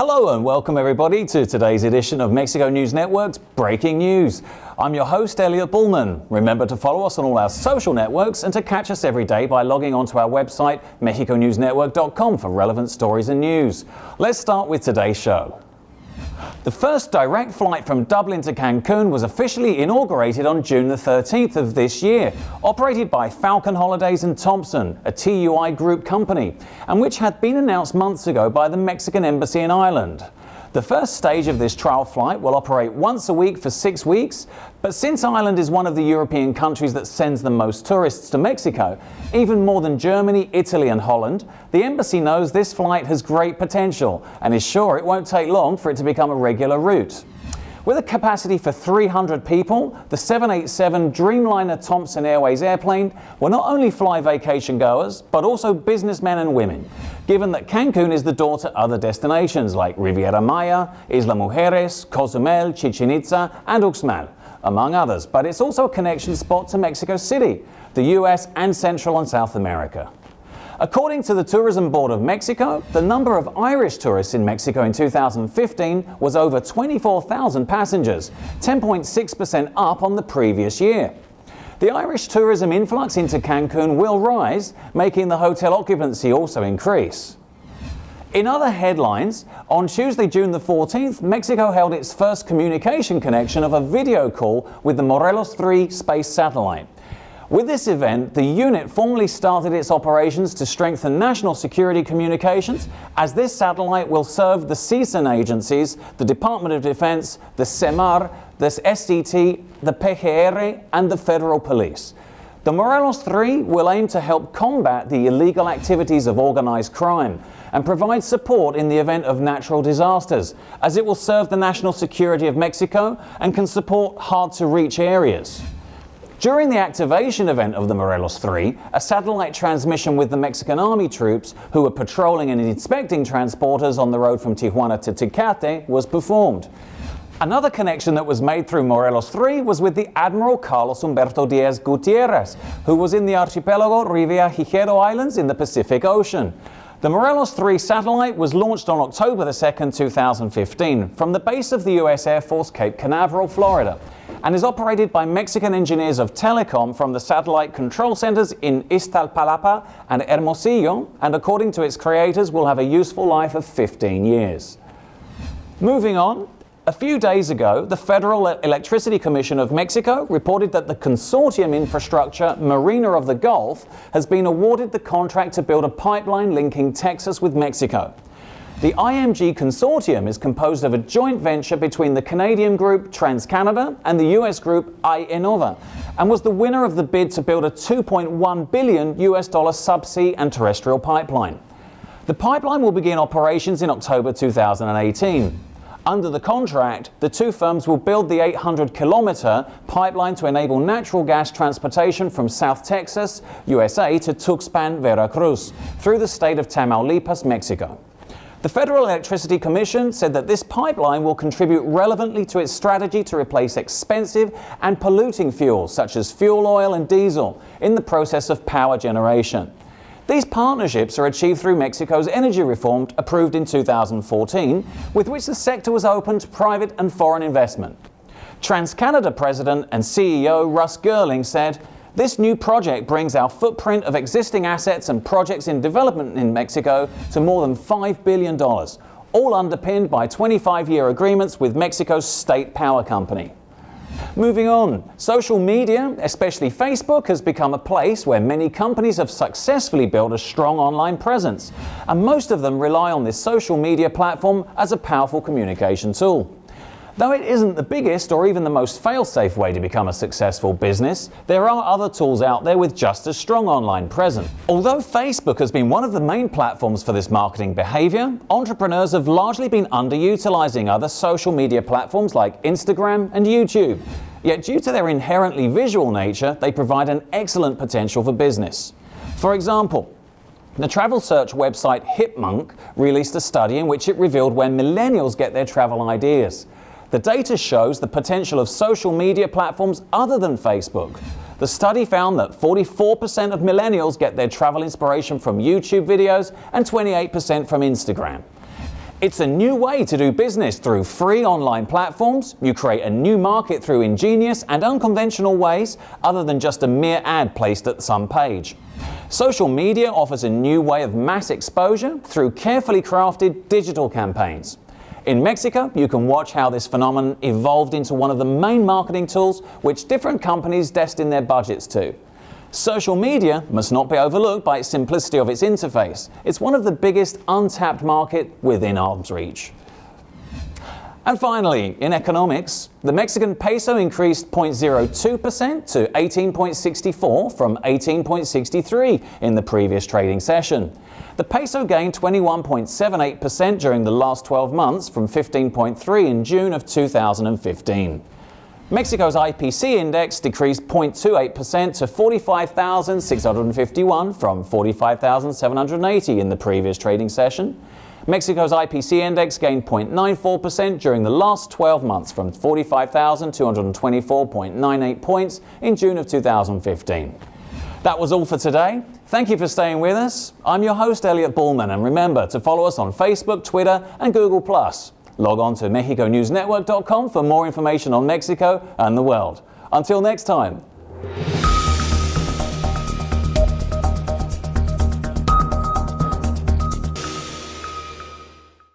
Hello and welcome everybody to today's edition of Mexico News Network's Breaking News. I'm your host, Elliot Bullman. Remember to follow us on all our social networks and to catch us every day by logging onto our website, mexiconewsnetwork.com, for relevant stories and news. Let's start with today's show. The first direct flight from Dublin to Cancun was officially inaugurated on June the 13th of this year, operated by Falcon Holidays and Thompson, a TUI group company, and which had been announced months ago by the Mexican Embassy in Ireland. The first stage of this trial flight will operate once a week for 6 weeks, but since Ireland is one of the European countries that sends the most tourists to Mexico, even more than Germany, Italy and Holland, the Embassy knows this flight has great potential and is sure it won't take long for it to become a regular route. With a capacity for 300 people, the 787 Dreamliner Thompson Airways airplane will not only fly vacation goers, but also businessmen and women, given that Cancun is the door to other destinations like Riviera Maya, Isla Mujeres, Cozumel, Chichen Itza and Uxmal, among others. But it's also a connection spot to Mexico City, the US and Central and South America. According to the Tourism Board of Mexico, the number of Irish tourists in Mexico in 2015 was over 24,000 passengers, 10.6% up on the previous year. The Irish tourism influx into Cancun will rise, making the hotel occupancy also increase. In other headlines, on Tuesday, June the 14th, Mexico held its first communication connection of a video call with the Morelos 3 space satellite. With this event, the unit formally started its operations to strengthen national security communications, as this satellite will serve the CISN agencies, the Department of Defense, the CEMAR, the SDT, the PGR, and the Federal Police. The Morelos 3 will aim to help combat the illegal activities of organized crime and provide support in the event of natural disasters, as it will serve the national security of Mexico and can support hard-to-reach areas. During the activation event of the Morelos 3, a satellite transmission with the Mexican Army troops who were patrolling and inspecting transporters on the road from Tijuana to Tecate was performed. Another connection that was made through Morelos 3 was with the Admiral Carlos Humberto Diaz Gutierrez, who was in the archipelago Rivera-Hijero Islands in the Pacific Ocean. The Morelos 3 satellite was launched on October 2, 2015, from the base of the U.S. Air Force Cape Canaveral, Florida, and is operated by Mexican engineers of Telecom from the satellite control centers in Iztapalapa and Hermosillo, and according to its creators will have a useful life of 15 years. Moving on, a few days ago, the Federal Electricity Commission of Mexico reported that the consortium infrastructure Marina of the Gulf has been awarded the contract to build a pipeline linking Texas with Mexico. The IMG consortium is composed of a joint venture between the Canadian group TransCanada and the US group iEnova, and was the winner of the bid to build a $2.1 billion subsea and terrestrial pipeline. The pipeline will begin operations in October 2018. Under the contract, the two firms will build the 800-kilometer pipeline to enable natural gas transportation from South Texas, USA to Tuxpan, Veracruz, through the state of Tamaulipas, Mexico. The Federal Electricity Commission said that this pipeline will contribute relevantly to its strategy to replace expensive and polluting fuels such as fuel oil and diesel in the process of power generation. These partnerships are achieved through Mexico's energy reform approved in 2014, with which the sector was open to private and foreign investment. TransCanada President and CEO Russ Girling said, "This new project brings our footprint of existing assets and projects in development in Mexico to more than $5 billion, all underpinned by 25-year agreements with Mexico's state power company." Moving on, social media, especially Facebook, has become a place where many companies have successfully built a strong online presence, and most of them rely on this social media platform as a powerful communication tool. Though it isn't the biggest or even the most fail-safe way to become a successful business, there are other tools out there with just as strong online presence. Although Facebook has been one of the main platforms for this marketing behavior, entrepreneurs have largely been underutilizing other social media platforms like Instagram and YouTube. Yet due to their inherently visual nature, they provide an excellent potential for business. For example, the travel search website Hipmunk released a study in which it revealed where millennials get their travel ideas. The data shows the potential of social media platforms other than Facebook. The study found that 44% of millennials get their travel inspiration from YouTube videos and 28% from Instagram. It's a new way to do business through free online platforms. You create a new market through ingenious and unconventional ways other than just a mere ad placed at some page. Social media offers a new way of mass exposure through carefully crafted digital campaigns. In Mexico, you can watch how this phenomenon evolved into one of the main marketing tools which different companies destine their budgets to. Social media must not be overlooked by its simplicity of its interface. It's one of the biggest untapped market within arm's reach. And finally, in economics, the Mexican peso increased 0.02% to 18.64 from 18.63 in the previous trading session. The peso gained 21.78% during the last 12 months from 15.3 in June of 2015. Mexico's IPC index decreased 0.28% to 45,651 from 45,780 in the previous trading session. Mexico's IPC index gained 0.94% during the last 12 months from 45,224.98 points in June of 2015. That was all for today. Thank you for staying with us. I'm your host, Elliot Bullman, and remember to follow us on Facebook, Twitter, and Google+. Log on to MexicoNewsNetwork.com for more information on Mexico and the world. Until next time.